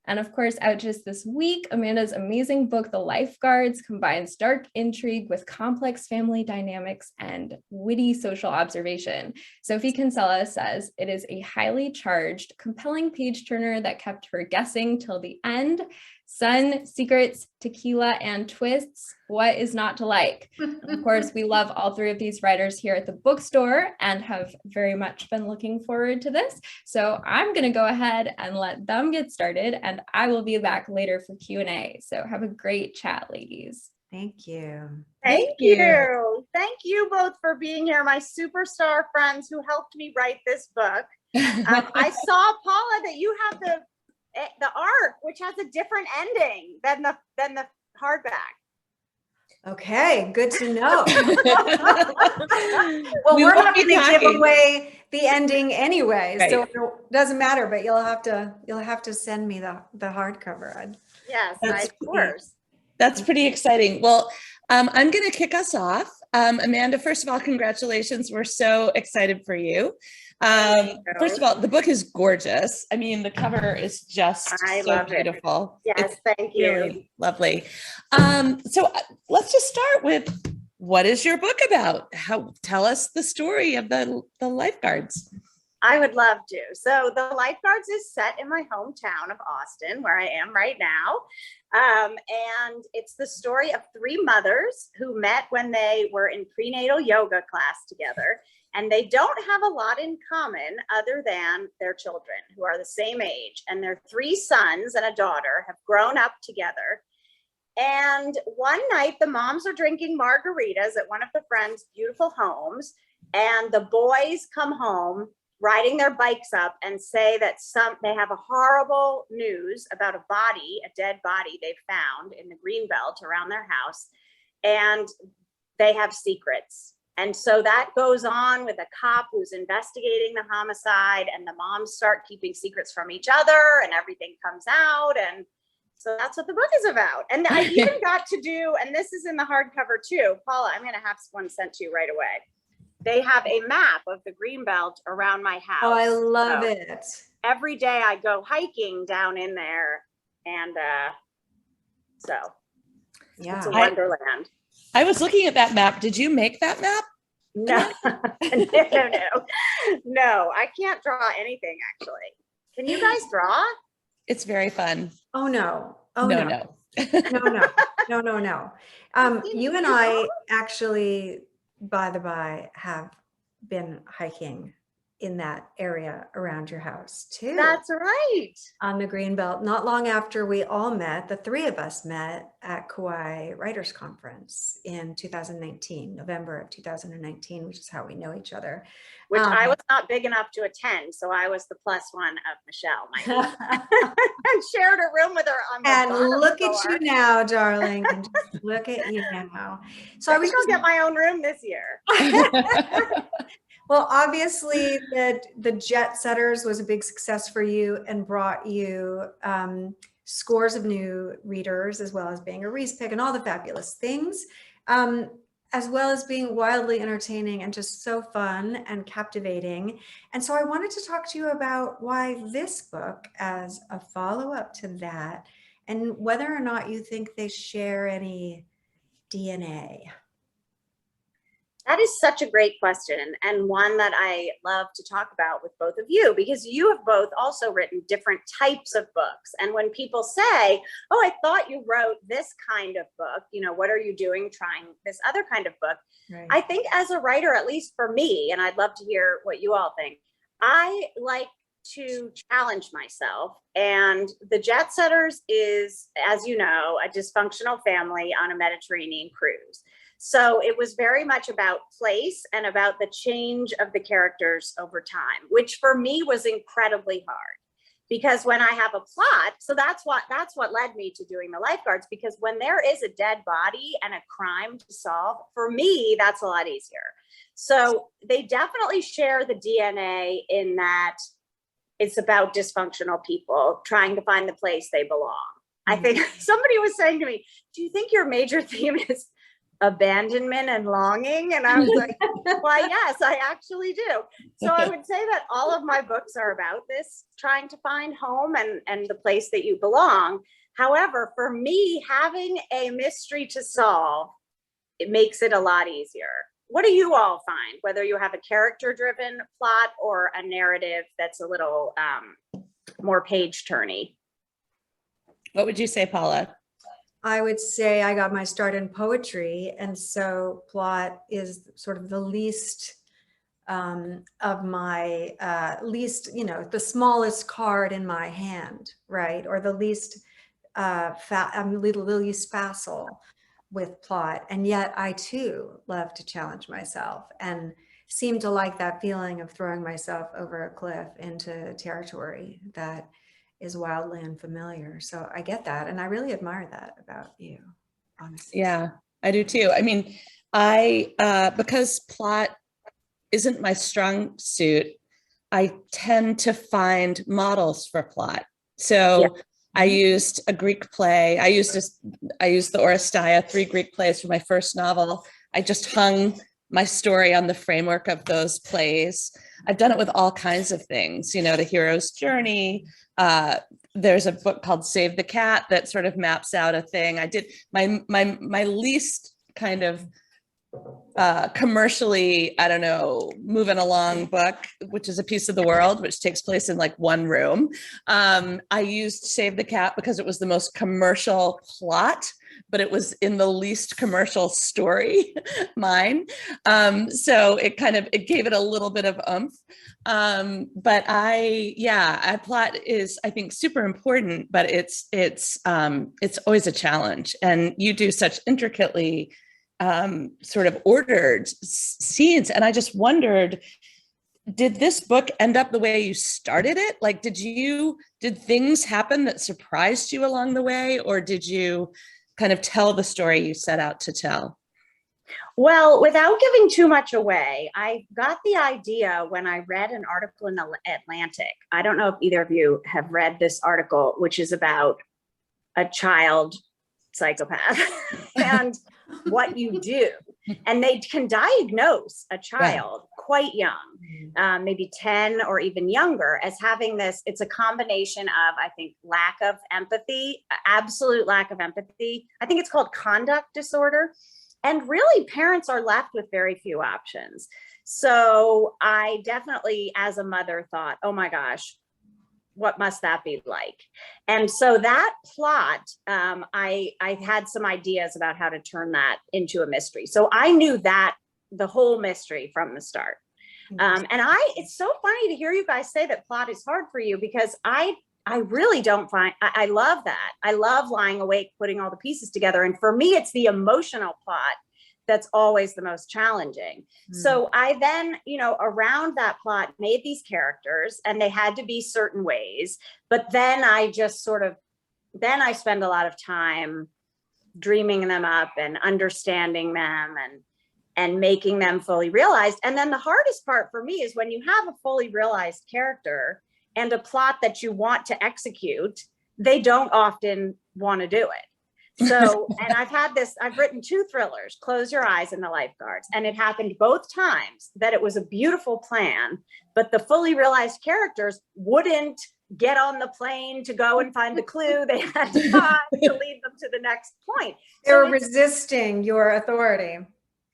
And of course, out just this week, Amanda's amazing book, The Lifeguards, combines dark intrigue with complex family dynamics and witty social observation. Sophie Kinsella says it is a highly charged, compelling page turner that kept her guessing till the end. Sun, secrets, tequila, and twists. What is not to like? Of course, we love all three of these writers here at the bookstore and have very much been looking forward to this. So I'm going to go ahead and let them get started, and I will be back later for Q&A. So have a great chat, ladies. Thank you. Thank you. Thank you both for being here, my superstar friends who helped me write this book. I saw, Paula, that you have the art, which has a different ending than the hardback. Okay, good to know. Well, we're not going to give away the ending anyway, right. So it doesn't matter. But you'll have to send me the hardcover. Yes, of course. That's pretty exciting. Well, I'm going to kick us off. Amanda, first of all, congratulations. We're so excited for you. First of all, the book is gorgeous. I mean, the cover is just so beautiful. Yes, thank you. Really lovely. So let's just start with, what is your book about? Tell us the story of the Lifeguards. I would love to. So the Lifeguards is set in my hometown of Austin, where I am right now. And it's the story of three mothers who met when they were in prenatal yoga class together. And they don't have a lot in common other than their children, who are the same age. And their three sons and a daughter have grown up together. And one night, the moms are drinking margaritas at one of the friends' beautiful homes. And the boys come home riding their bikes up and say that they have a horrible news about a dead body they found in the greenbelt around their house. And they have secrets. And so that goes on with a cop who's investigating the homicide, and the moms start keeping secrets from each other, and everything comes out. And so that's what the book is about. And I even got to do, and this is in the hardcover too, Paula, I'm going to have one sent to you right away. They have a map of the greenbelt around my house. Oh, I love it. Every day I go hiking down in there. And so it's a wonderland. I was looking at that map. Did you make that map? No, no, I can't draw anything, actually. Can you guys draw? It's very fun. Oh, no. Oh, no. No. You and I actually, by the by, have been hiking in that area around your house too. That's right. On the Greenbelt, not long after we all met, the three of us met at Kauai Writers Conference in 2019, November of 2019, which is how we know each other. Which I was not big enough to attend, so I was the +1 of Michelle, my niece, and shared a room with her on the And look at you now, darling. And just look at you now. So I was going to get my own room this year. Well, obviously, the Jetsetters was a big success for you and brought you scores of new readers, as well as being a Reese pick and all the fabulous things, as well as being wildly entertaining and just so fun and captivating. And so I wanted to talk to you about why this book, as a follow-up to that, and whether or not you think they share any DNA. That is such a great question, and one that I love to talk about with both of you, because you have both also written different types of books. And when people say, oh, I thought you wrote this kind of book, you know, what are you doing trying this other kind of book? Right. I think as a writer, at least for me, and I'd love to hear what you all think, I like to challenge myself. And the Jetsetters is, as you know, a dysfunctional family on a Mediterranean cruise. So it was very much about place and about the change of the characters over time, which for me was incredibly hard, because when I have a plot, so that's what led me to doing the Lifeguards, because when there is a dead body and a crime to solve, for me, that's a lot easier. So they definitely share the DNA in that it's about dysfunctional people trying to find the place they belong. I think somebody was saying to me, do you think your major theme is abandonment and longing. And I was like, why, yes, I actually do. So I would say that all of my books are about this, trying to find home and the place that you belong. However, for me, having a mystery to solve, it makes it a lot easier. What do you all find, whether you have a character-driven plot or a narrative that's a little more page-turny? What would you say, Paula? I would say I got my start in poetry, and so plot is sort of the least of my the smallest card in my hand, right? Or the least least facile with plot. And yet I too love to challenge myself and seem to like that feeling of throwing myself over a cliff into territory that is wildly unfamiliar. So I get that. And I really admire that about you, honestly. Yeah, I do too. I mean, because plot isn't my strong suit, I tend to find models for plot. So yeah. I used a Greek play. I used the Oresteia, 3 Greek plays for my first novel. I just hung my story on the framework of those plays. I've done it with all kinds of things, the hero's journey. There's a book called Save the Cat that sort of maps out a thing. I did my least kind of commercially, moving along book, which is A Piece of the World, which takes place in like one room. I used Save the Cat because it was the most commercial plot, but it was in the least commercial story, mine. So it gave it a little bit of oomph. But a plot is, I think, super important, but it's always a challenge. And you do such intricately sort of ordered scenes. And I just wondered, did this book end up the way you started it? Like, did things happen that surprised you along the way? Or did you kind of tell the story you set out to tell? Well, without giving too much away, I got the idea when I read an article in the Atlantic. I don't know if either of you have read this article, which is about a child psychopath and what you do. And they can diagnose a child quite young, maybe 10 or even younger, as having this. It's a combination of, I think, lack of empathy, absolute lack of empathy. I think it's called conduct disorder. And really, parents are left with very few options. So I definitely, as a mother, thought, oh my gosh, what must that be like? And so that plot, I had some ideas about how to turn that into a mystery. So I knew that the whole mystery from the start. And it's so funny to hear you guys say that plot is hard for you, because I really don't find, I love that. I love lying awake, putting all the pieces together. And for me, it's the emotional plot that's always the most challenging. So I then, around that plot, made these characters, and they had to be certain ways. But then I just I spend a lot of time dreaming them up and understanding them and making them fully realized. And then the hardest part for me is when you have a fully realized character and a plot that you want to execute, they don't often want to do it. So, and I've written 2 thrillers, Close Your Eyes and The Lifeguards. And it happened both times that it was a beautiful plan, but the fully realized characters wouldn't get on the plane to go and find the clue. They had to lead them to the next point. They were resisting your authority.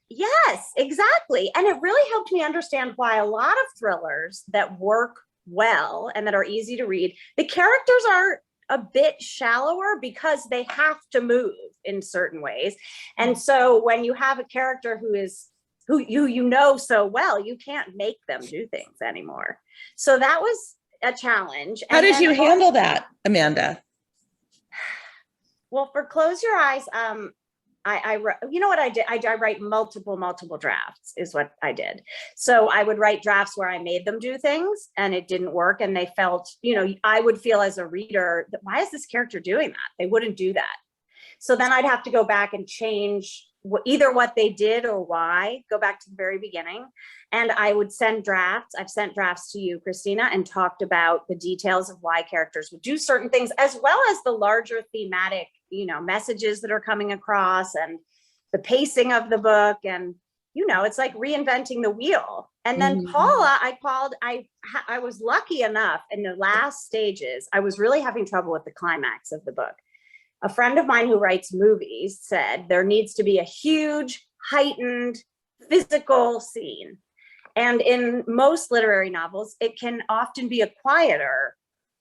Yes, exactly. And it really helped me understand why a lot of thrillers that work well and that are easy to read, the characters are a bit shallower because they have to move in certain ways. And so when you have a character who you know so well, you can't make them do things anymore. So that was a challenge. How did you handle that, Amanda? Well, for Close Your Eyes, you know what I did? I write multiple drafts is what I did. So I would write drafts where I made them do things and it didn't work. And they felt, I would feel as a reader that, why is this character doing that? They wouldn't do that. So then I'd have to go back and change either what they did or why, go back to the very beginning. And I would send drafts. I've sent drafts to you, Christina, and talked about the details of why characters would do certain things, as well as the larger thematic, messages that are coming across and the pacing of the book, and it's like reinventing the wheel. And then Paula, I was lucky enough in the last stages. I was really having trouble with the climax of the book. A friend of mine who writes movies said there needs to be a huge, heightened, physical scene. And in most literary novels, it can often be a quieter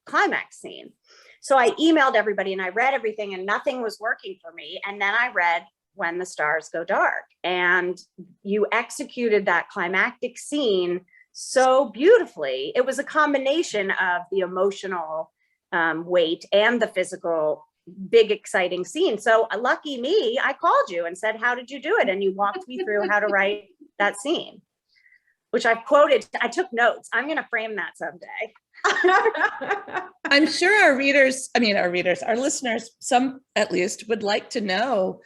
climax scene. So I emailed everybody and I read everything and nothing was working for me. And then I read When the Stars Go Dark, and you executed that climactic scene so beautifully. It was a combination of the emotional weight and the physical big exciting scene. So lucky me, I called you and said, how did you do it? And you walked me through how to write that scene, which I've quoted. I took notes. I'm going to frame that someday. I'm sure our listeners, some at least, would like to know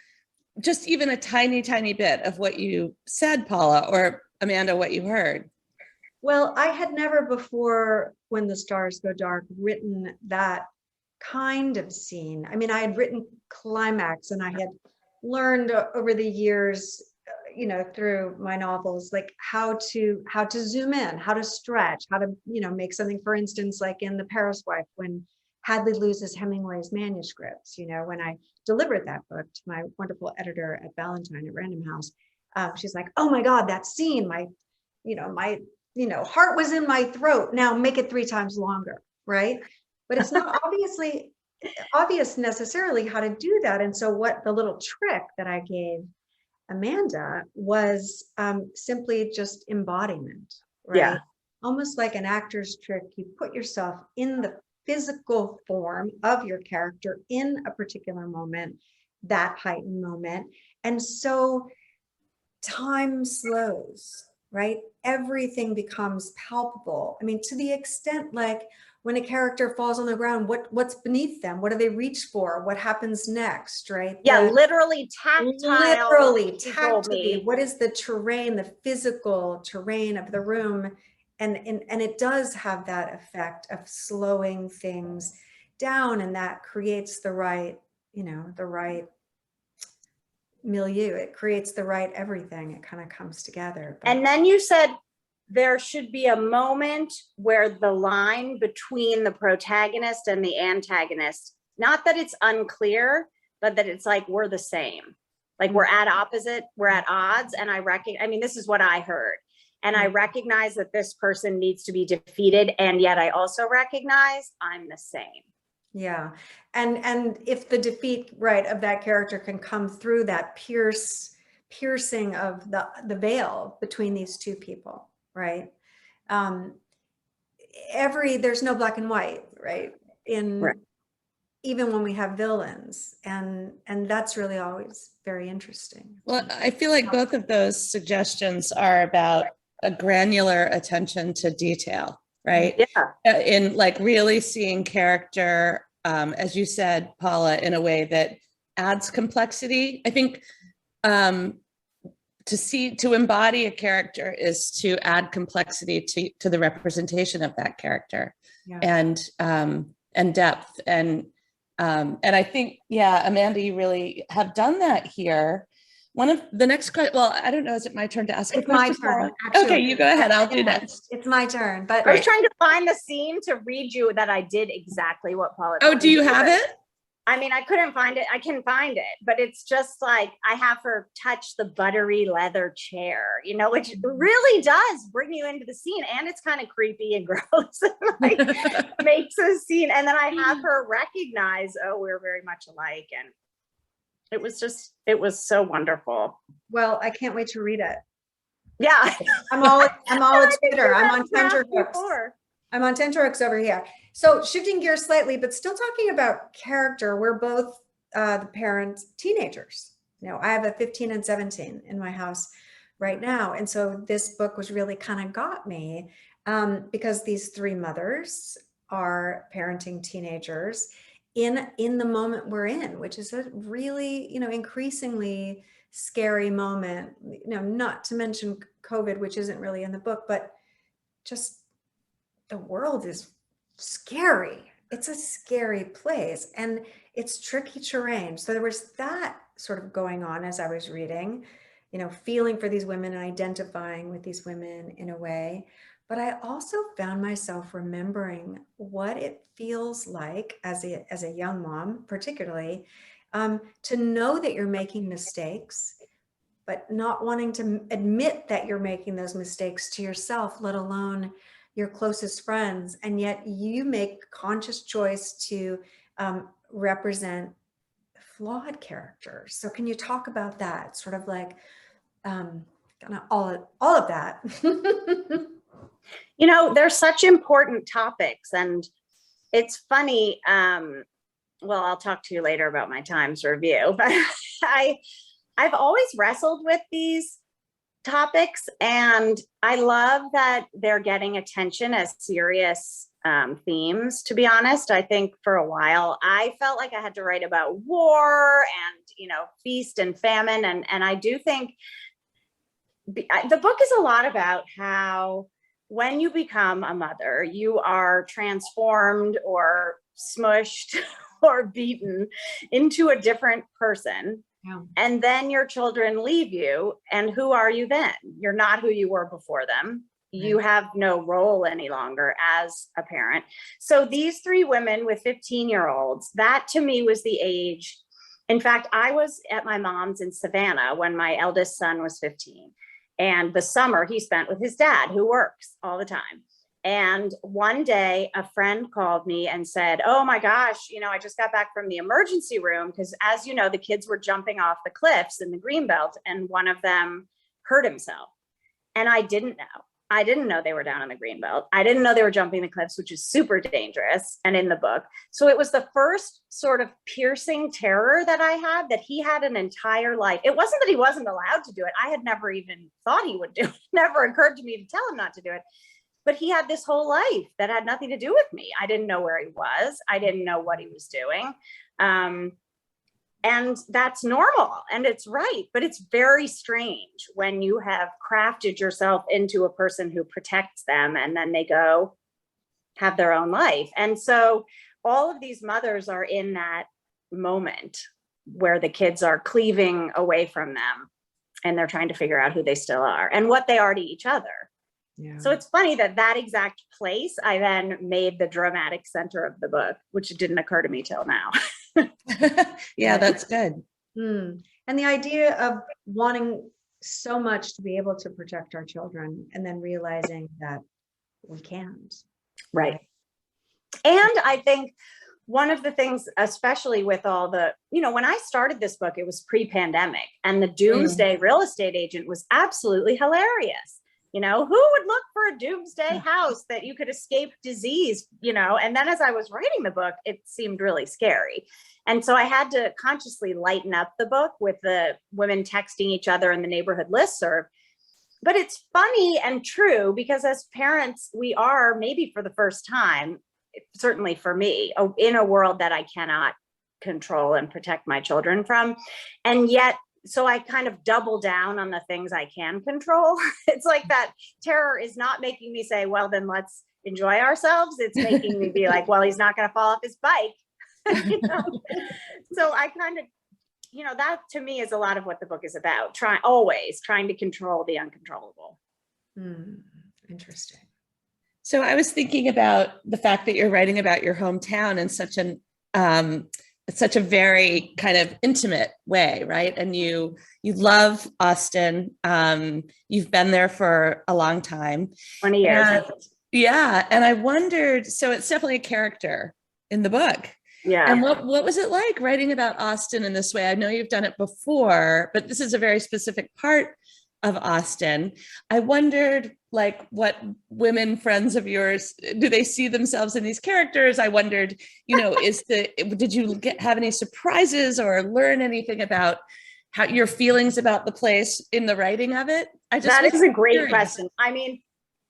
just even a tiny, tiny bit of what you said, Paula, or Amanda, what you heard. Well, I had never before, When the Stars Go Dark, written that kind of scene. I mean, I had written climax, and I had learned over the years, through my novels, like how to zoom in, how to stretch, how to, make something, for instance, like in The Paris Wife, when Hadley loses Hemingway's manuscripts, when I delivered that book to my wonderful editor at Ballantine at Random House, she's like, oh my God, that scene, my heart was in my throat. Now make it 3 times longer, right? But it's not obvious necessarily how to do that. And so what the little trick that I gave Amanda was simply just embodiment, right? Yeah. Almost like an actor's trick. You put yourself in the physical form of your character in a particular moment, that heightened moment. And so time slows, right? Everything becomes palpable. I mean, to the extent like when a character falls on the ground, what's beneath them? What do they reach for? What happens next, right? Yeah, literally tactile. What is the terrain, the physical terrain of the room? And it does have that effect of slowing things down, and that creates the right milieu. It creates the right everything. It kind of comes together. And then you said there should be a moment where the line between the protagonist and the antagonist, not that it's unclear, but that it's like we're the same. Like we're at odds. And this is what I heard. And I recognize that this person needs to be defeated. And yet I also recognize I'm the same. Yeah. And if the defeat, right, of that character can come through that piercing of the veil between these two people, right? There's no black and white, right? Even when we have villains, and that's really always very interesting. Well, I feel like both of those suggestions are about a granular attention to detail, right? Yeah. In like really seeing character, as you said, Paula, in a way that adds complexity. I think to embody a character is to add complexity to the representation of that character, and depth. And I think, Amanda, you really have done that here. One of the next questions, well, I don't know, is it my turn to ask a question? It's my turn, actually. Okay, you go ahead. I'll do next. It's my turn. But I was trying to find the scene to read you that I did exactly what Paula. Oh, do you have it? I mean, I couldn't find it. I can find it, but it's just like I have her touch the buttery leather chair, which really does bring you into the scene, and it's kind of creepy and gross, and like makes a scene. And then I have her recognize, oh, we're very much alike, and it was so wonderful. Well, I can't wait to read it. Yeah, I'm all a Twitter. I'm on tenterhooks. I'm on tenterhooks over here. So shifting gears slightly, but still talking about character, we're both the parent teenagers. I have a 15 and 17 in my house right now. And so this book was really kind of got me because these 3 mothers are parenting teenagers in the moment we're in, which is a really, increasingly scary moment, not to mention COVID, which isn't really in the book, but just the world is scary, it's a scary place and it's tricky terrain. So there was that sort of going on as I was reading, feeling for these women and identifying with these women in a way. But I also found myself remembering what it feels like as a young mom, particularly, to know that you're making mistakes, but not wanting to admit that you're making those mistakes to yourself, let alone your closest friends. And yet you make conscious choice to represent flawed characters. So can you talk about that? Sort of like kind of all of that. They're such important topics, and it's funny. Well, I'll talk to you later about my Times review, but I've always wrestled with these topics, and I love that they're getting attention as serious themes. To be honest, I think for a while I felt like I had to write about war and feast and famine, and I do think the book is a lot about how when you become a mother, you are transformed or smushed or beaten into a different person. Yeah. And then your children leave you. And who are you then? You're not who you were before them. You have no role any longer as a parent. So these three women with 15-year-olds, that to me was the age. In fact, I was at my mom's in Savannah when my eldest son was 15. And the summer he spent with his dad, who works all the time. And one day a friend called me and said, oh my gosh, I just got back from the emergency room because, as you know, the kids were jumping off the cliffs in the Greenbelt and one of them hurt himself. And I didn't know they were down in the Greenbelt. I didn't know they were jumping the cliffs, which is super dangerous and in the book. So it was the first sort of piercing terror that I had, that he had an entire life. It wasn't that he wasn't allowed to do it. I had never even thought he would do it. It never occurred to me to tell him not to do it. But he had this whole life that had nothing to do with me. I didn't know where he was. I didn't know what he was doing. And that's normal and it's right. But it's very strange when you have crafted yourself into a person who protects them and then they go have their own life. And so all of these mothers are in that moment where the kids are cleaving away from them and they're trying to figure out who they still are and what they are to each other. Yeah. So it's funny that exact place I then made the dramatic center of the book, which didn't occur to me till now. Yeah, that's good. And the idea of wanting so much to be able to protect our children and then realizing that we can't. Right. And I think one of the things, especially with all the, when I started this book, it was pre-pandemic and the doomsday real estate agent was absolutely hilarious. Who would look for a doomsday house that you could escape disease, and then as I was writing the book, it seemed really scary. And so I had to consciously lighten up the book with the women texting each other in the neighborhood listserv. But it's funny and true because as parents, we are maybe for the first time, certainly for me, in a world that I cannot control and protect my children from. And yet, so I kind of double down on the things I can control. It's like that terror is not making me say, well, then let's enjoy ourselves. It's making me be like, well, he's not going to fall off his bike. So I kind of, that to me is a lot of what the book is about. Always trying to control the uncontrollable. Interesting. So I was thinking about the fact that you're writing about your hometown in such a very kind of intimate way, right? And you love Austin. You've been there for a long time. 20 years. Yeah. And I wondered, so it's definitely a character in the book. Yeah. And what was it like writing about Austin in this way? I know you've done it before, but this is a very specific part of Austin. I wondered, like, what women friends of yours, do they see themselves in these characters? I wondered, did you have any surprises or learn anything about how your feelings about the place in the writing of it? That is a great question. I mean,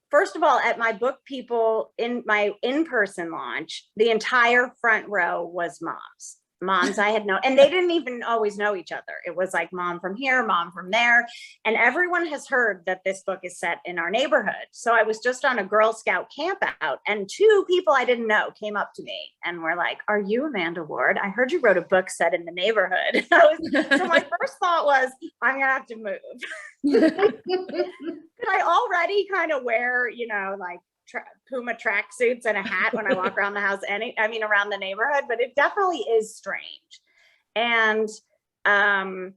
first of all, at my book people in my in-person launch, the entire front row was moms. moms I had known, and they didn't even always know each other. It was like mom from here, mom from there. And everyone has heard that this book is set in our neighborhood. So I was just on a Girl Scout camp out, and two people I didn't know came up to me and were like, "Are you Amanda Ward? I heard you wrote a book set in the neighborhood." So my first thought was, I'm going to have to move. Could I already kind of wear, like Puma tracksuits and a hat when I walk around the house, around the neighborhood, but it definitely is strange. And I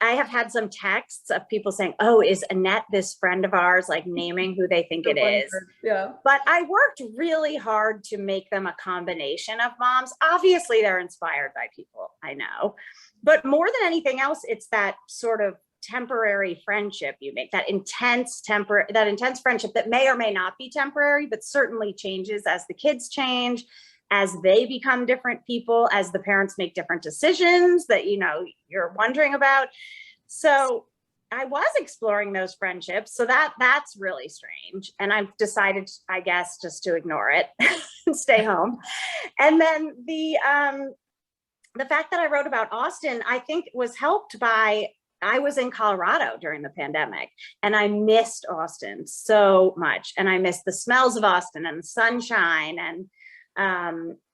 have had some texts of people saying, "Oh, is Annette this friend of ours?" Like naming who they think it is. Yeah. But I worked really hard to make them a combination of moms. Obviously, they're inspired by people I know, but more than anything else, it's that sort of temporary friendship you make, that intense friendship that may or may not be temporary, but certainly changes as the kids change, as they become different people, as the parents make different decisions that you're wondering about. So I was exploring those friendships. So that's really strange. And I've decided, I guess, just to ignore it and stay home. And then the fact that I wrote about Austin, I think was helped by, I was in Colorado during the pandemic, and I missed Austin so much. And I missed the smells of Austin and the sunshine and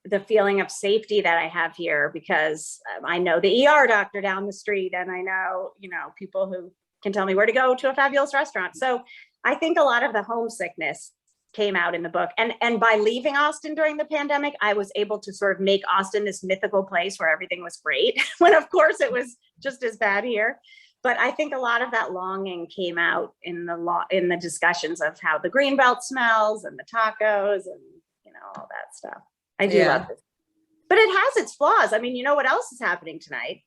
the feeling of safety that I have here, because I know the ER doctor down the street, and I know, people who can tell me where to go to a fabulous restaurant. So I think a lot of the homesickness came out in the book. And by leaving Austin during the pandemic, I was able to sort of make Austin this mythical place where everything was great, when of course it was just as bad here. But I think a lot of that longing came out in the discussions of how the Greenbelt smells and the tacos and all that stuff. I do love this. But it has its flaws. I mean, you know what else is happening tonight?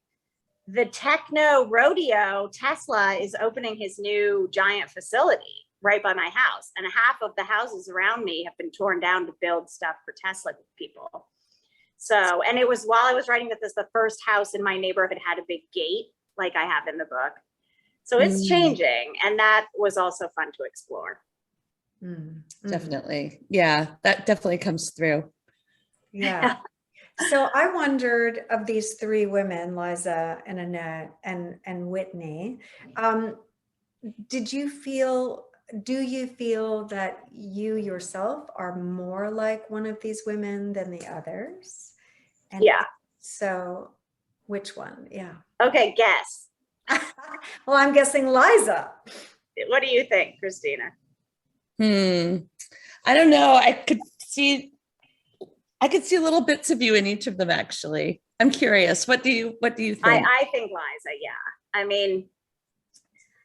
The techno rodeo, Tesla is opening his new giant facility right by my house. And half of the houses around me have been torn down to build stuff for Tesla people. So, and it was while I was writing that the first house in my neighborhood had a big gate like I have in the book. So it's changing. And that was also fun to explore. Definitely. Yeah, that definitely comes through. Yeah. So I wondered, of these three women, Liza and Annette and Whitney, do you feel that you yourself are more like one of these women than the others? And yeah. So which one? Yeah. Okay, guess. Well, I'm guessing Liza. What do you think, Christina? I don't know. I could see little bits of you in each of them, actually. I'm curious. What do you think? I think Liza, yeah. I mean,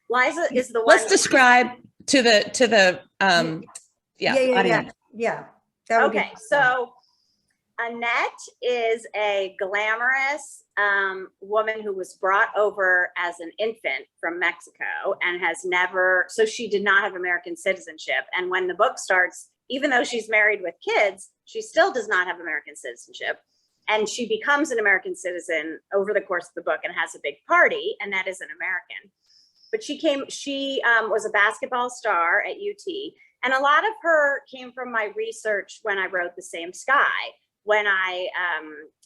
Liza is the one. Let's describe to the audience. Yeah. Okay, so Annette is a glamorous woman who was brought over as an infant from Mexico and so she did not have American citizenship. And when the book starts, even though she's married with kids, she still does not have American citizenship. And she becomes an American citizen over the course of the book and has a big party. And that is an American. But she was a basketball star at UT. And a lot of her came from my research when I wrote The Same Sky, when I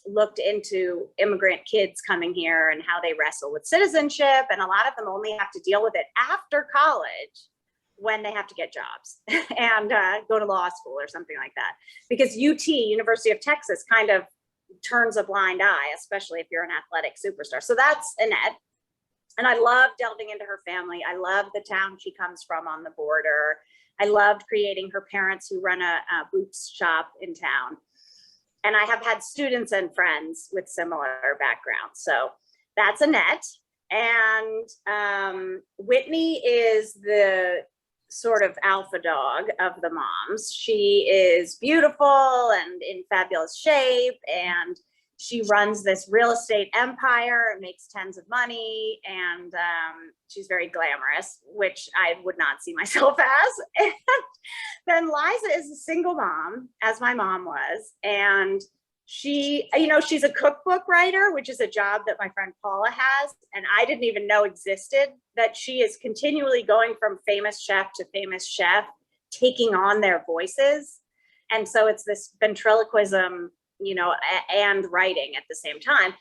looked into immigrant kids coming here and how they wrestle with citizenship. And a lot of them only have to deal with it after college, when they have to get jobs and go to law school or something like that. Because UT, University of Texas, kind of turns a blind eye, especially if you're an athletic superstar. So that's Annette. And I love delving into her family. I love the town she comes from on the border. I loved creating her parents, who run a boots shop in town. And I have had students and friends with similar backgrounds. So that's Annette. And Whitney is the sort of alpha dog of the moms. She is beautiful and in fabulous shape, and she runs this real estate empire and makes tons of money, and she's very glamorous, which I would not see myself as. And then Liza is a single mom, as my mom was, and she, she's a cookbook writer, which is a job that my friend Paula has, and I didn't even know existed, that she is continually going from famous chef to famous chef, taking on their voices. And so it's this ventriloquism and writing at the same time.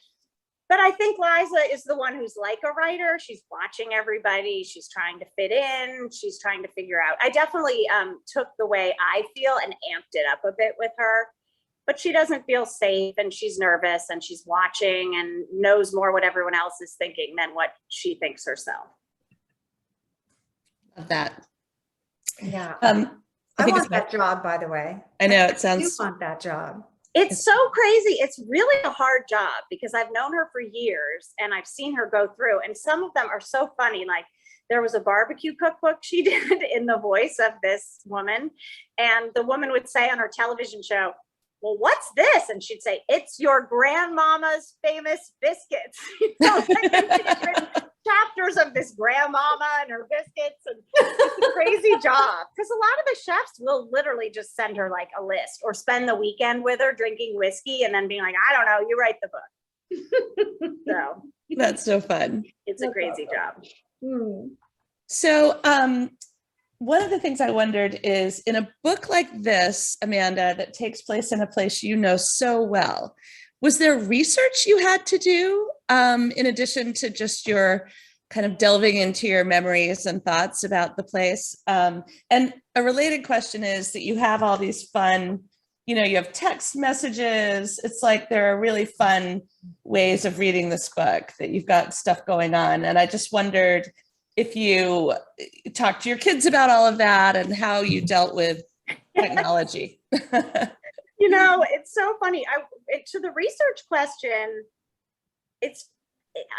But I think Liza is the one who's like a writer. She's watching everybody. She's trying to fit in. She's trying to figure out. I definitely took the way I feel and amped it up a bit with her. But she doesn't feel safe, and she's nervous, and she's watching and knows more what everyone else is thinking than what she thinks herself. Love that. Yeah. I want that job, by the way. I know it I sounds. do want that job. It's so crazy. It's really a hard job because I've known her for years and I've seen her go through, and some of them are so funny. Like there was a barbecue cookbook she did in the voice of this woman, and the woman would say on her television show, well, what's this? And she'd say, it's your grandmama's famous biscuits. Chapters of this grandmama and her biscuits, and it's a crazy job because a lot of the chefs will literally just send her like a list or spend the weekend with her drinking whiskey and then being like, I don't know, you write the book. So That's so fun. it's a crazy job. So one of the things I wondered is, in a book like this, Amanda, that takes place in a place you know so well, was there research you had to do in addition to just your kind of delving into your memories and thoughts about the place? And a related question is that you have all these fun, you have text messages. It's like there are really fun ways of reading this book, that you've got stuff going on. And I just wondered if you talked to your kids about all of that and how you dealt with technology. It's so funny. To the research question,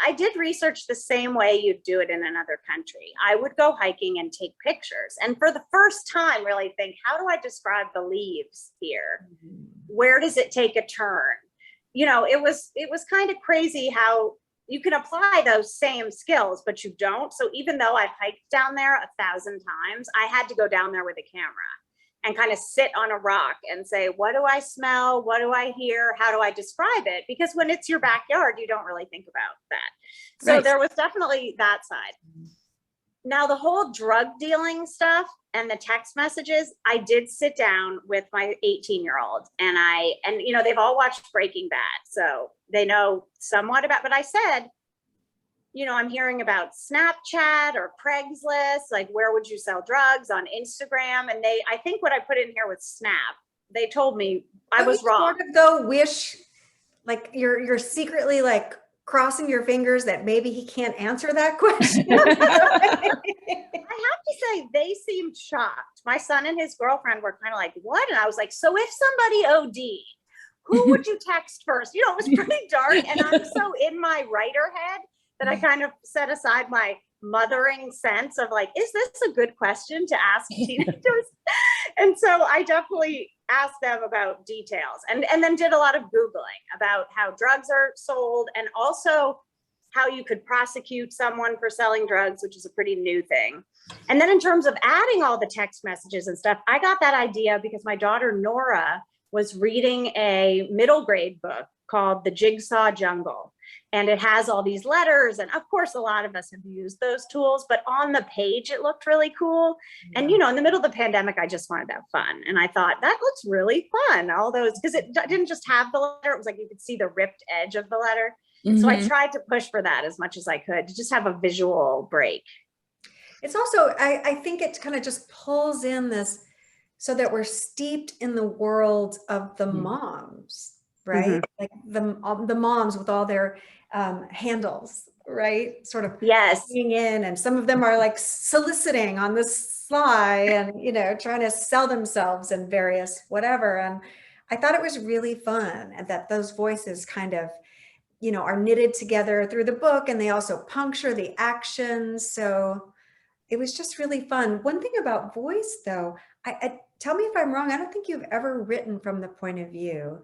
I did research the same way you'd do it in another country. I would go hiking and take pictures, and for the first time really think, how do I describe the leaves here? Where does it take a turn? It was kind of crazy how you can apply those same skills, but you don't. So even though I've hiked down there 1,000 times, I had to go down there with a camera and kind of sit on a rock and say, what do I smell? What do I hear? How do I describe it? Because when it's your backyard, you don't really think about that. So There was definitely that side. Now, the whole drug dealing stuff and the text messages, I did sit down with my 18-year-old and they've all watched Breaking Bad. So they know somewhat about, but I said, I'm hearing about Snapchat or Craigslist, like where would you sell drugs on Instagram? And I think what I put in here was Snap. They told me I was wrong. Sort of though wish, like you're secretly like crossing your fingers that maybe he can't answer that question. I have to say, they seemed shocked. My son and his girlfriend were kind of like, what? And I was like, so if somebody OD'd, who would you text first? It was pretty dark. And I'm so in my writer head that I kind of set aside my mothering sense of like, is this a good question to ask teenagers? And so I definitely asked them about details and then did a lot of Googling about how drugs are sold and also how you could prosecute someone for selling drugs, which is a pretty new thing. And then in terms of adding all the text messages and stuff, I got that idea because my daughter Nora was reading a middle grade book called The Jigsaw Jungle. And it has all these letters. And of course, a lot of us have used those tools, but on the page, it looked really cool. Yeah. And, in the middle of the pandemic, I just wanted to have fun. And I thought that looks really fun. All those, because it didn't just have the letter. It was like you could see the ripped edge of the letter. Mm-hmm. So I tried to push for that as much as I could to just have a visual break. It's also, I think it kind of just pulls in this so that we're steeped in the world of the moms, right? Mm-hmm. Like the moms with all their handles, right? Sort of being in, and some of them are like soliciting on the sly and, trying to sell themselves in various whatever. And I thought it was really fun, and that those voices kind of, are knitted together through the book, and they also puncture the actions. So it was just really fun. One thing about voice though, I tell me if I'm wrong, I don't think you've ever written from the point of view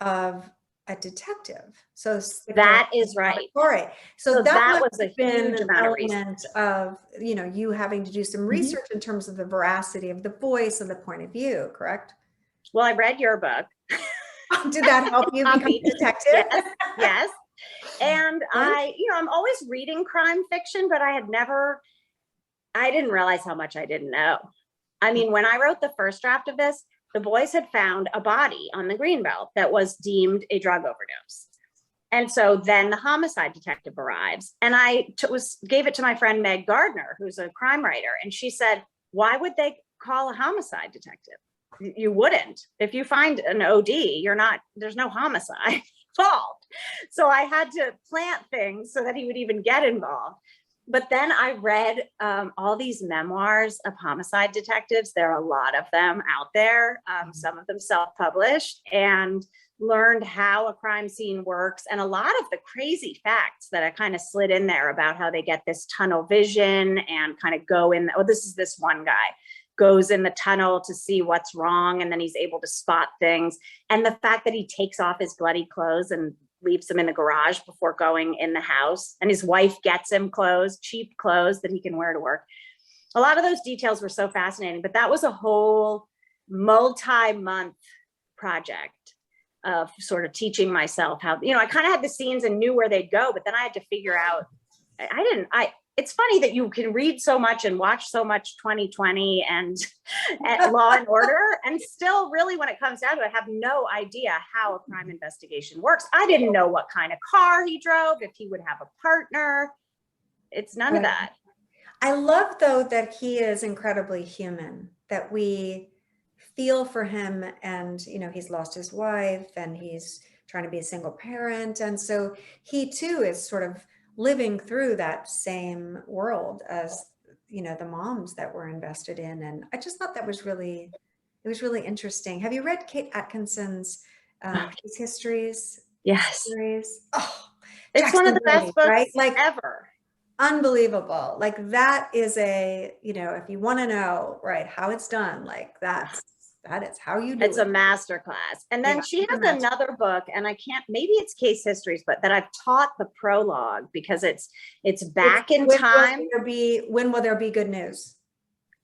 of a detective. So that is right. Story. So that was a huge element of, you having to do some research in terms of the veracity of the voice and the point of view, correct? Well, I read your book. Did that help you become a detective? Yes. And I'm always reading crime fiction, but I didn't realize how much I didn't know. I mean, when I wrote the first draft of this, the boys had found a body on the Greenbelt that was deemed a drug overdose. And so then the homicide detective arrives, and I gave it to my friend Meg Gardner, who's a crime writer. And she said, why would they call a homicide detective? You wouldn't. If you find an OD, there's no homicide involved. So I had to plant things so that he would even get involved. But then I read all these memoirs of homicide detectives. There are a lot of them out there, some of them self-published, and learned how a crime scene works. And a lot of the crazy facts that I kind of slid in there about how they get this tunnel vision and kind of go in. Oh, this one guy goes in the tunnel to see what's wrong, and then he's able to spot things. And the fact that he takes off his bloody clothes and leaves them in the garage before going in the house, and his wife gets him clothes, cheap clothes that he can wear to work. A lot of those details were so fascinating, but that was a whole multi-month project of sort of teaching myself how, I kind of had the scenes and knew where they'd go, but then I had to figure out, it's funny that you can read so much and watch so much 2020 and Law and Order, and still really, when it comes down to it, have no idea how a crime investigation works. I didn't know what kind of car he drove, if he would have a partner. It's none of that. I love, though, that he is incredibly human, that we feel for him, and, he's lost his wife and he's trying to be a single parent. And so he too is sort of living through that same world as, the moms that were invested in. And I just thought it was really interesting. Have you read Kate Atkinson's Case Histories? Yes. Series? Oh, it's one of the best books, right? Like, ever. Unbelievable. Like, that is if you want to know, right, how it's done, like that is how you do it. It's a masterclass. And then she has another book, and maybe it's Case Histories, but that I've taught the prologue because it's back in time. When will there be good news?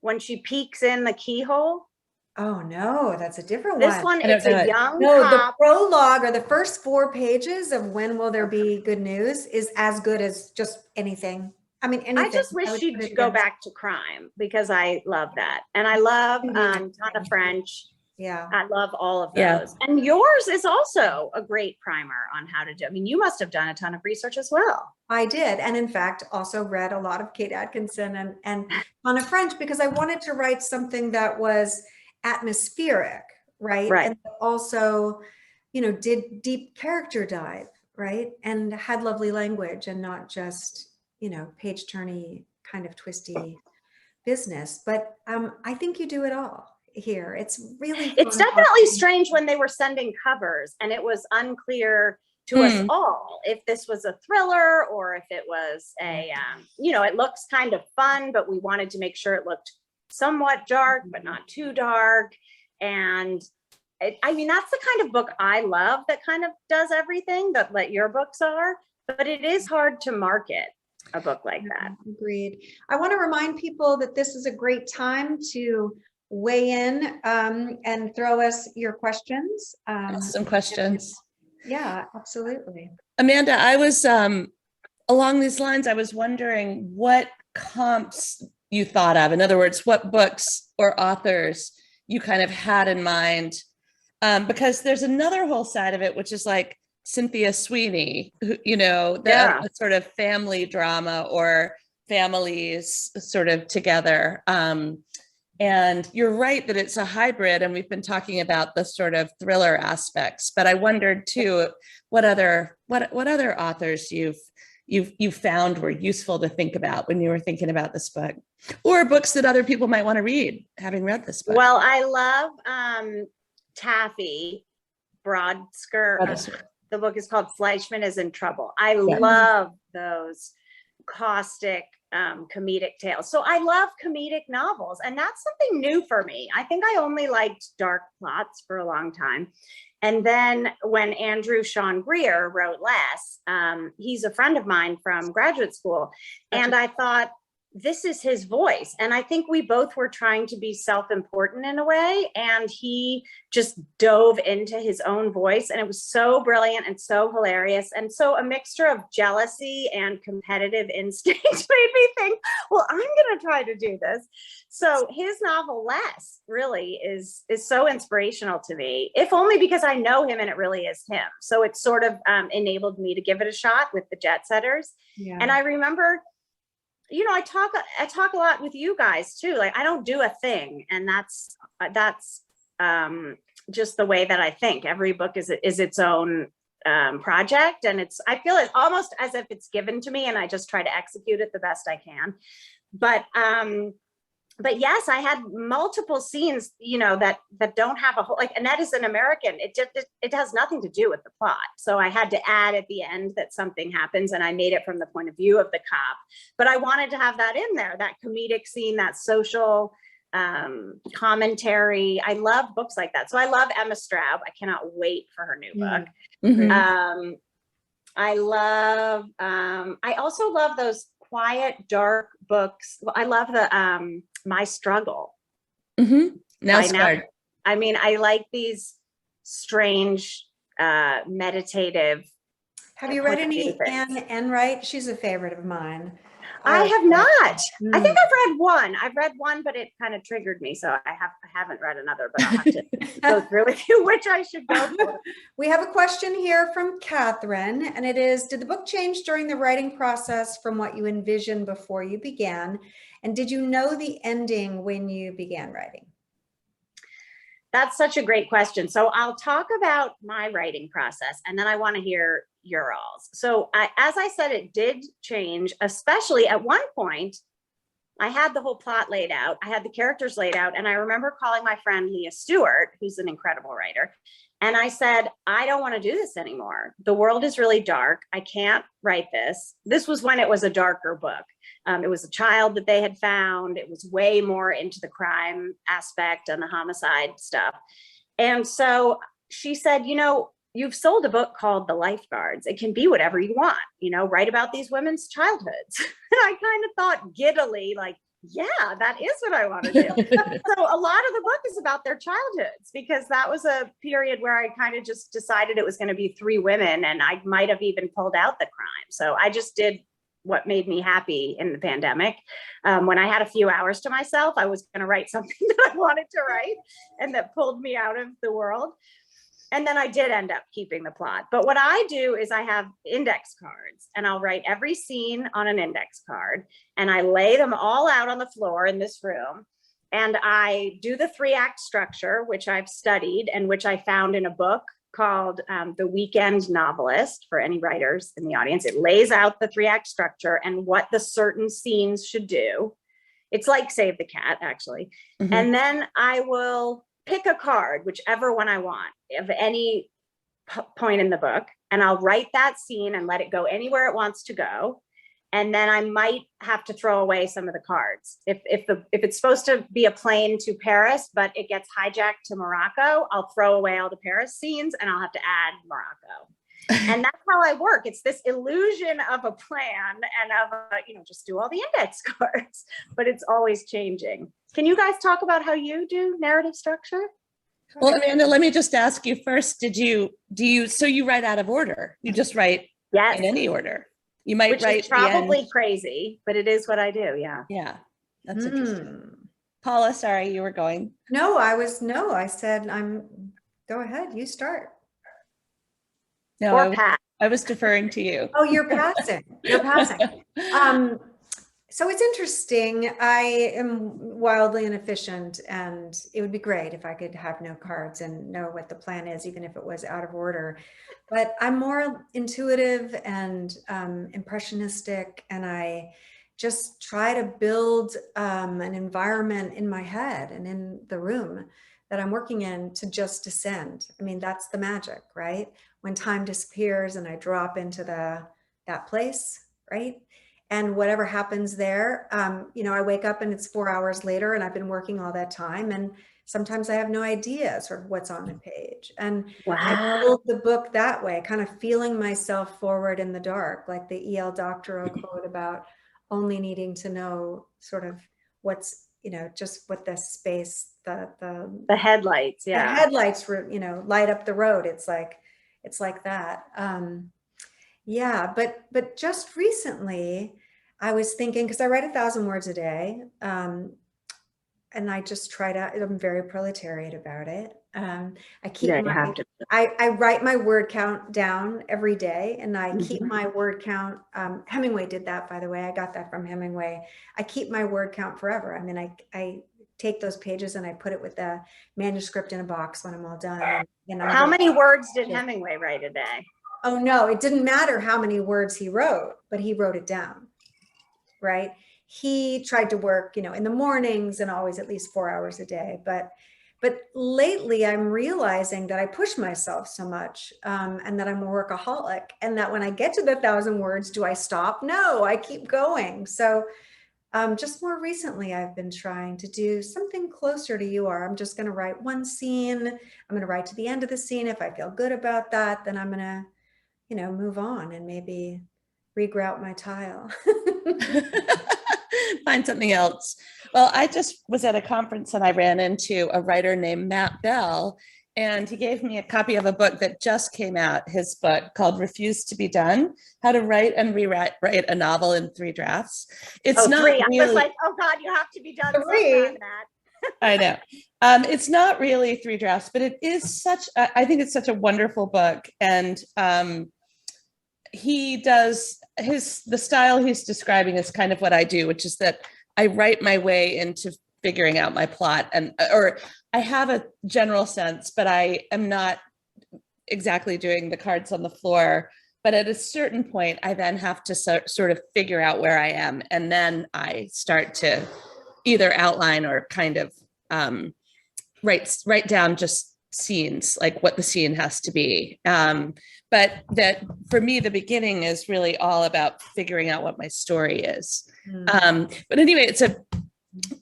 When she peeks in the keyhole. Oh no, that's a different one. This one, it's a young No, cop. the prologue, or the first 4 pages of When Will There Be Good News, is as good as just anything. I mean, anything. I just wish she'd go back to crime, because I love that. And I love Ton of French. Yeah. I love all of those. And yours is also a great primer on how to do. I mean, you must have done a ton of research as well. I did. And in fact, also read a lot of Kate Atkinson and Ton of French, because I wanted to write something that was atmospheric, right? And also, did deep character dive, right? And had lovely language, and not just, page turny kind of twisty business. But I think you do it all here. It's really It's definitely strange when they were sending covers, and it was unclear to us all if this was a thriller or if it was a it looks kind of fun, but we wanted to make sure it looked somewhat dark but not too dark. And that's the kind of book I love, that kind of does everything that your books are, but it is hard to market a book like that. Agreed. I want to remind people that this is a great time to weigh in and throw us your questions. Some questions. Yeah, absolutely. Amanda, I was along these lines, I was wondering what comps you thought of. In other words, what books or authors you kind of had in mind, because there's another whole side of it, which is like Cynthia Sweeney, who, the sort of family drama, or families sort of together. And you're right that it's a hybrid, and we've been talking about the sort of thriller aspects, but I wondered too, what other authors you've found were useful to think about when you were thinking about this book, or books that other people might want to read, having read this book. Well, I love Taffy Broadskirt. The book is called Fleischman is in Trouble. I love those caustic comedic tales. So I love comedic novels, and that's something new for me. I think I only liked dark plots for a long time. And then when Andrew Sean Greer wrote Less, he's a friend of mine from graduate school. And I thought, this is his voice. And I think we both were trying to be self-important in a way. And he just dove into his own voice. And it was so brilliant and so hilarious. And so a mixture of jealousy and competitive instinct made me think, well, I'm going to try to do this. So his novel, Less, really is so inspirational to me, if only because I know him and it really is him. So it sort of enabled me to give it a shot with the Jetsetters. Yeah. And I remember, you know, I talk a lot with you guys too. Like, I don't do a thing, and that's just the way that I think. Every book is its own project, and I feel it almost as if it's given to me, and I just try to execute it the best I can. But yes, I had multiple scenes, you know, that don't have a whole, like, Annette is an American. It has nothing to do with the plot. So I had to add at the end that something happens, and I made it from the point of view of the cop. But I wanted to have that in there, that comedic scene, that social commentary. I love books like that. So I love Emma Straub. I cannot wait for her new book. Mm-hmm. I also love those quiet, dark books. Well, I love the My Struggle. Mm-hmm. Now Scarred. I mean, I like these strange, meditative. Have you read any Anne Enright? She's a favorite of mine. I have not. I think I've read one. I've read one, but it kind of triggered me. So I haven't read another, but I'll have to go through with you which I should go for. We have a question here from Catherine, and it is, did the book change during the writing process from what you envisioned before you began? And did you know the ending when you began writing? That's such a great question. So I'll talk about my writing process, and then I want to hear your alls. So as I said, it did change, especially at one point. I had the whole plot laid out. I had the characters laid out. And I remember calling my friend Leah Stewart, who's an incredible writer. And I said, I don't want to do this anymore. The world is really dark. I can't write this. This was when it was a darker book. It was a child that they had found. It was way more into the crime aspect and the homicide stuff. And so she said, you know, you've sold a book called The Lifeguards. It can be whatever you want, you know, write about these women's childhoods. And I kind of thought giddily, like, yeah, that is what I want to do. So a lot of the book is about their childhoods, because that was a period where I kind of just decided it was going to be 3 women, and I might have even pulled out the crime. So I just did what made me happy in the pandemic. When I had a few hours to myself, I was going to write something that I wanted to write and that pulled me out of the world. And then I did end up keeping the plot. But what I do is I have index cards, and I'll write every scene on an index card, and I lay them all out on the floor in this room. And I do the 3-act structure, which I've studied and which I found in a book called The Weekend Novelist, for any writers in the audience. It lays out the 3-act structure and what the certain scenes should do. It's like Save the Cat, actually. Mm-hmm. And then I will pick a card, whichever one I want, of any point in the book, and I'll write that scene and let it go anywhere it wants to go. And then I might have to throw away some of the cards. If it's supposed to be a plane to Paris, but it gets hijacked to Morocco, I'll throw away all the Paris scenes and I'll have to add Morocco. And that's how I work. It's this illusion of a plan and of just do all the index cards, but it's always changing. Can you guys talk about how you do narrative structure? Well, Amanda, let me just ask you first, so you write out of order? You just write in any order? You might Which write is probably crazy, but it is what I do. Yeah. Yeah. That's interesting. Paula, sorry, you were going. No, I said, go ahead, you start. No, I was deferring to you. Oh, you're passing. So it's interesting. I am wildly inefficient, and it would be great if I could have no cards and know what the plan is, even if it was out of order. But I'm more intuitive and impressionistic, and I just try to build an environment in my head and in the room that I'm working in to just descend. I mean, that's the magic, right? When time disappears and I drop into that place, right? And whatever happens there, I wake up and it's 4 hours later and I've been working all that time. And sometimes I have no idea sort of what's on the page. And I build the book that way, kind of feeling myself forward in the dark, like the E.L. Doctorow quote about only needing to know sort of what's, just what the space, the headlights. the Yeah. headlights, light up the road. It's like that. Yeah, but just recently I was thinking, because I write 1,000 words a day, and I just try to, I'm very proletariat about it. I keep Yeah, you have to. I write my word count down every day, and I keep my word count. Hemingway did that, by the way. I got that from Hemingway. I keep my word count forever. I mean, I take those pages and I put it with the manuscript in a box when I'm all done. And How many words did Hemingway write a day? Oh no, it didn't matter how many words he wrote, but he wrote it down, right? He tried to work, in the mornings and always at least 4 hours a day. But lately I'm realizing that I push myself so much, and that I'm a workaholic, and that when I get to the 1,000 words, do I stop? No, I keep going. So just more recently, I've been trying to do something closer to you are. I'm just going to write one scene. I'm going to write to the end of the scene. If I feel good about that, then I'm going to, move on and maybe regrout my tile. Find something else. Well, I just was at a conference and I ran into a writer named Matt Bell, and he gave me a copy of a book that just came out, his book called Refuse to be Done, How to Write and Rewrite a Novel in 3 Drafts. It's not three. Really, I was like, oh God, you have to be done. Three. I know. It's not really 3 drafts, but it is I think it's such a wonderful book. And he does the style he's describing is kind of what I do, which is that I write my way into figuring out my plot, or I have a general sense, but I am not exactly doing the cards on the floor. But at a certain point, I then have to sort of figure out where I am. And then I start to either outline or kind of write down just scenes, like what the scene has to be. But that for me, the beginning is really all about figuring out what my story is. But anyway,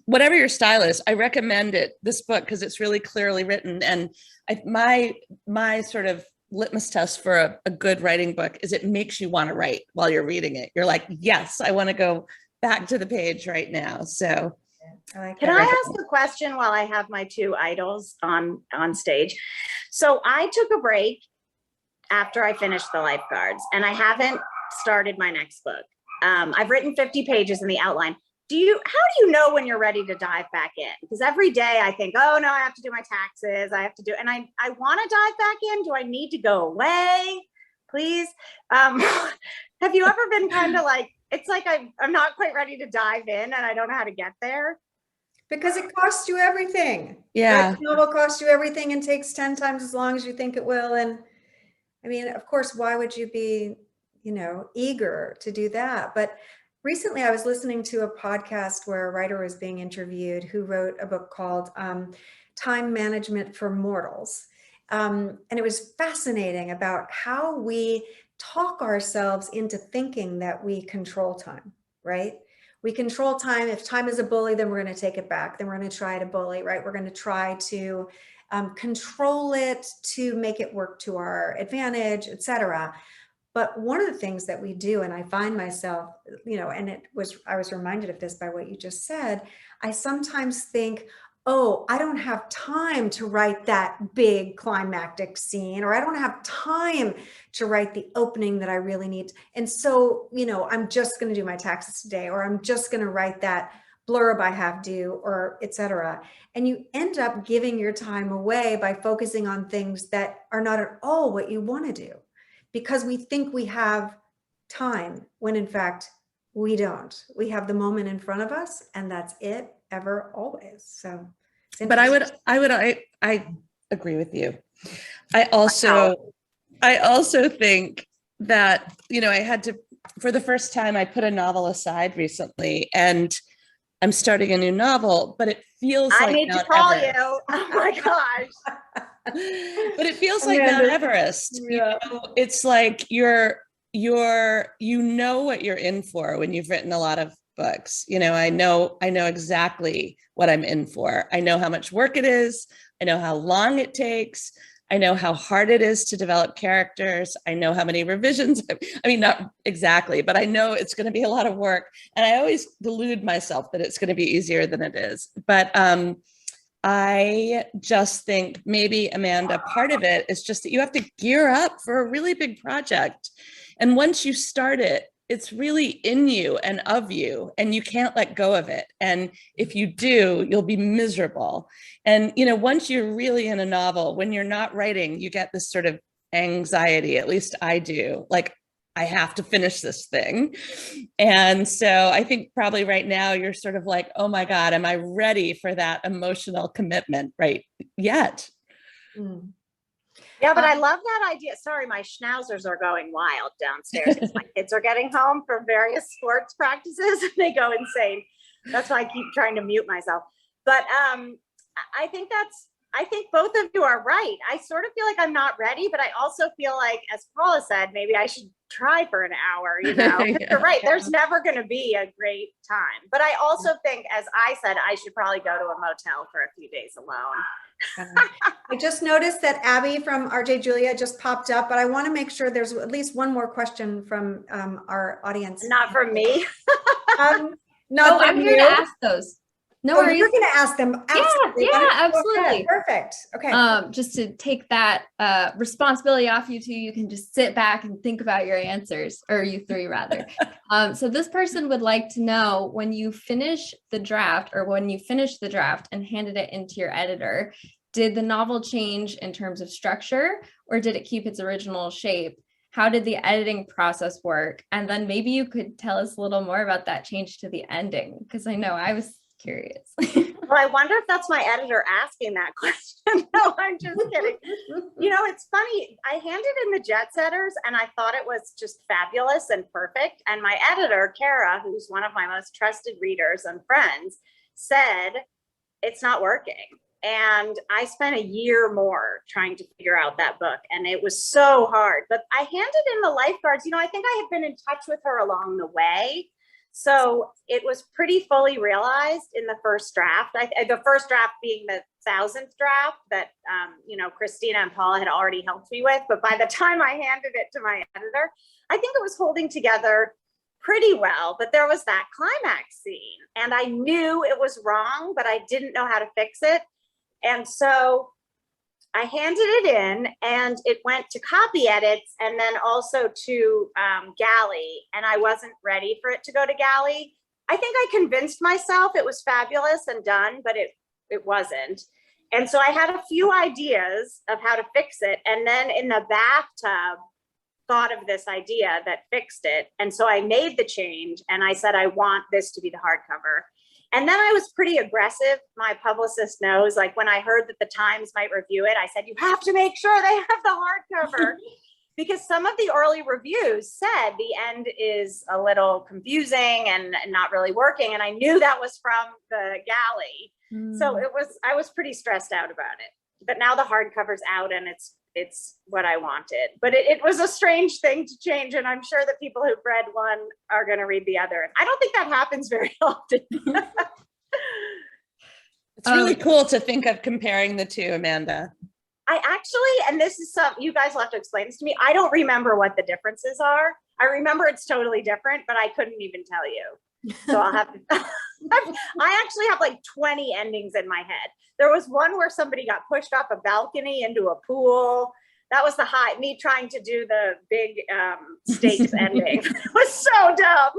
whatever your style is, I recommend this book because it's really clearly written. And my sort of litmus test for a good writing book is it makes you want to write while you're reading it. You're like, yes, I want to go back to the page right now. So can I ask a question while I have my 2 idols on stage? So I took a break after I finished the Lifeguards, and I haven't started my next book. I've written 50 pages in the outline. How do you know when you're ready to dive back in? Because every day I think, oh no, I have to do my taxes. I have to do, and I want to dive back in. Do I need to go away? Please. Have you ever been kind of like, it's like I'm not quite ready to dive in and I don't know how to get there? Because it costs you everything. Yeah. Right? The novel costs you everything and takes 10 times as long as you think it will. And I mean, of course, why would you be, eager to do that? But recently I was listening to a podcast where a writer was being interviewed who wrote a book called Time Management for Mortals. And it was fascinating about how we talk ourselves into thinking that we control time, right? We control time. If time is a bully, then we're going to take it back. Then we're going to try to bully, right? We're going to try to control it to make it work to our advantage, etc. But one of the things that we do, and I find myself, and I was reminded of this by what you just said, I sometimes think, oh, I don't have time to write that big climactic scene, or I don't have time to write the opening that I really need. And so, I'm just going to do my taxes today, or I'm just going to write that blurb I have due, or etc. And you end up giving your time away by focusing on things that are not at all what you want to do, because we think we have time when in fact we don't. We have the moment in front of us, and that's it, ever, always. So, but I agree with you. I also think that, I had to, for the first time, I put a novel aside recently, and I'm starting a new novel, but it feels like I need to call you. Oh my gosh. But it feels like Mount Everest. Yeah. It's like you know what you're in for when you've written a lot of books. I know exactly what I'm in for. I know how much work it is. I know how long it takes. I know how hard it is to develop characters. I know how many revisions, I mean, not exactly, but I know it's going to be a lot of work. And I always delude myself that it's going to be easier than it is. But I just think maybe, Amanda, part of it is just that you have to gear up for a really big project. And once you start it, it's really in you and of you, and you can't let go of it. And if you do, you'll be miserable. And, you know, once you're really in a novel, when you're not writing, you get this sort of anxiety, at least I do, like, I have to finish this thing. And so I think probably right now you're sort of like, oh my God, am I ready for that emotional commitment right yet? Mm. Yeah, but I love that idea. Sorry, my schnauzers are going wild downstairs because my kids are getting home from various sports practices and they go insane. That's why I keep trying to mute myself. But I think both of you are right. I sort of feel like I'm not ready, but I also feel like, as Paula said, maybe I should try for an hour, you know. Yeah. You're right. There's never going to be a great time. But I also think, as I said, I should probably go to a motel for a few days alone. I just noticed that Abby from RJ Julia just popped up, but I want to make sure there's at least one more question from our audience. Not from me. No, I'm here to ask those. No worries. You're going to ask them. Absolutely. Yeah, absolutely. Perfect. Okay. Just to take that responsibility off you two, you can just sit back and think about your answers, or you three rather. So this person would like to know, when you finish the draft, or when you finished the draft and handed it into your editor, did the novel change in terms of structure, or did it keep its original shape? How did the editing process work? And then maybe you could tell us a little more about that change to the ending, because I know I was curious. Well, I wonder if that's my editor asking that question. No, I'm just kidding. You know, it's funny. I handed in the Jetsetters and I thought it was just fabulous and perfect. And my editor, Kara, who's one of my most trusted readers and friends, said, it's not working. And I spent a year more trying to figure out that book. And it was so hard. But I handed in the Lifeguards. You know, I think I had been in touch with her along the way. So it was pretty fully realized in the first draft. The first draft being the 1000th draft that, you know, Christina and Paula had already helped me with. But by the time I handed it to my editor, I think it was holding together pretty well. But there was that climax scene and I knew it was wrong, but I didn't know how to fix it. And so I handed it in and it went to copy edits and then also to Galley, and I wasn't ready for it to go to Galley. I think I convinced myself it was fabulous and done, but it wasn't. And so I had a few ideas of how to fix it. And then in the bathtub, thought of this idea that fixed it. And so I made the change and I said, I want this to be the hardcover. And then I was pretty aggressive. My publicist knows, like when I heard that the Times might review it, I said, you have to make sure they have the hardcover. Because some of the early reviews said the end is a little confusing and not really working. And I knew that was from the Galley. So I was pretty stressed out about it. But now the hardcover's out and it's what I wanted. But it was a strange thing to change. And I'm sure that people who've read one are going to read the other. I don't think that happens very often. It's really cool to think of comparing the two, Amanda. I actually, and this is something you guys will have to explain this to me. I don't remember what the differences are. I remember it's totally different, but I couldn't even tell you. So I'll have to, I actually have like 20 endings in my head. There was one where somebody got pushed off a balcony into a pool. That was me trying to do the big stakes ending. It was so dumb.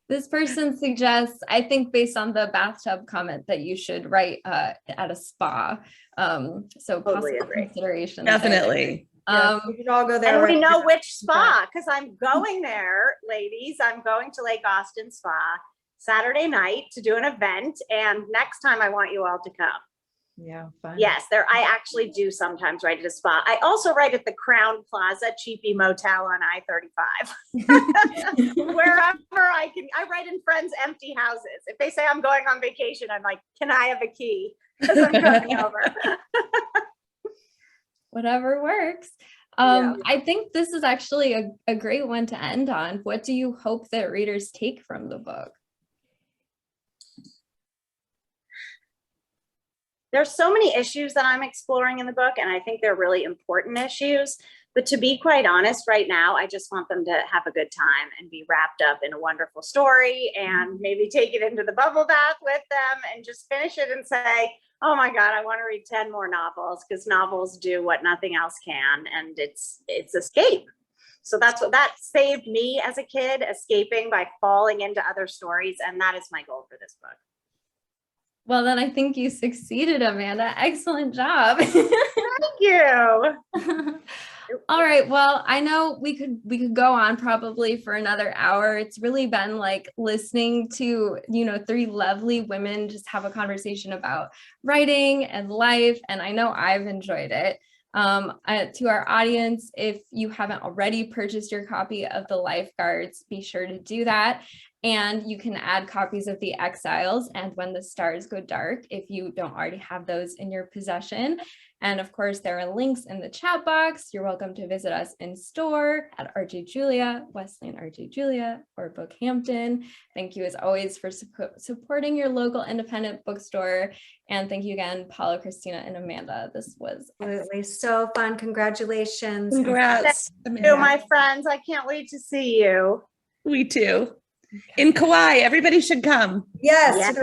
This person suggests, I think based on the bathtub comment, that you should write at a spa. So Totally possible agree. consideration. We Definitely. could all go there. And we right know now. which spa, because I'm going there, ladies. I'm going to Lake Austin Spa Saturday night to do an event. And next time I want you all to come. Yeah, fun. Yes, I actually do sometimes write at a spa. I also write at the Crown Plaza Cheapy Motel on I-35. Wherever I can. I write in friends' empty houses. If they say I'm going on vacation, I'm like, can I have a key? Because I'm coming over. Whatever works. Yeah. I think this is actually a great one to end on. What do you hope that readers take from the book? there's so many issues that I'm exploring in the book, and I think they're really important issues. But to be quite honest, right now, I just want them to have a good time and be wrapped up in a wonderful story, and maybe take it into the bubble bath with them and just finish it and say, oh my God, I want to read 10 more novels, because novels do what nothing else can, and it's escape. So that's what that saved me as a kid, escaping by falling into other stories. And that is my goal for this book. Well, then I think you succeeded, Amanda. Excellent job. Thank you. All right. Well, I know we could go on probably for another hour. It's really been like listening to, three lovely women just have a conversation about writing and life. And I know I've enjoyed it. To our audience, if you haven't already purchased your copy of The Lifeguards, be sure to do that. And you can add copies of The Exiles and When the Stars Go Dark if you don't already have those in your possession. And of course, there are links in the chat box. You're welcome to visit us in store at RJ Julia, Wesleyan RJ Julia, or BookHampton. Thank you as always for supporting your local independent bookstore. And thank you again, Paula, Christina, and Amanda. This was Absolutely so fun. Congratulations. Congrats, Thank Amanda. you, my friends. I can't wait to see you. We too. In Kauai, everybody should come. Yes. Yes.